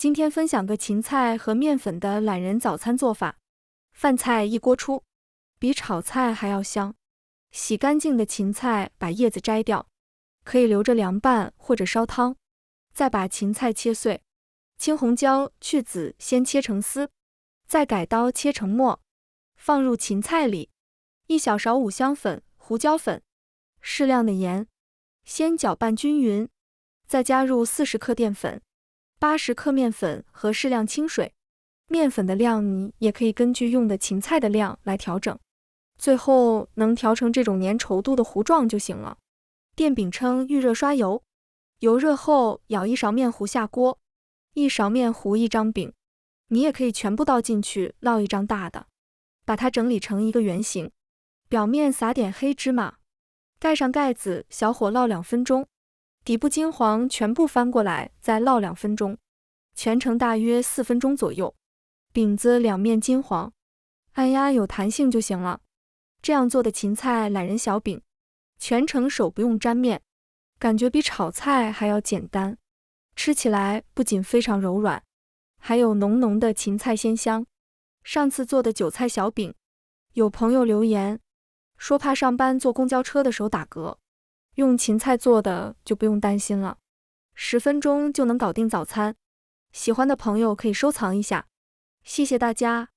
今天分享个芹菜和面粉的懒人早餐做法。饭菜一锅出，比炒菜还要香。洗干净的芹菜把叶子摘掉，可以留着凉拌或者烧汤。再把芹菜切碎，青红椒去籽先切成丝，再改刀切成末，放入芹菜里，一小勺五香粉、胡椒粉，适量的盐，先搅拌均匀，再加入40克淀粉、80克面粉和适量清水。面粉的量你也可以根据用的芹菜的量来调整。最后能调成这种粘稠度的糊状就行了。电饼铛预热刷油，油热后舀一勺面糊下锅，一勺面糊一张饼，你也可以全部倒进去烙一张大的，把它整理成一个圆形，表面撒点黑芝麻，盖上盖子，小火烙2分钟，底部金黄全部翻过来，再烙2分钟，全程大约4分钟左右。饼子两面金黄，按压有弹性就行了。这样做的芹菜懒人小饼，全程手不用沾面，感觉比炒菜还要简单。吃起来不仅非常柔软，还有浓浓的芹菜鲜香。上次做的韭菜小饼，有朋友留言说怕上班坐公交车的时候打嗝，用芹菜做的就不用担心了。10分钟就能搞定早餐，喜欢的朋友可以收藏一下。谢谢大家。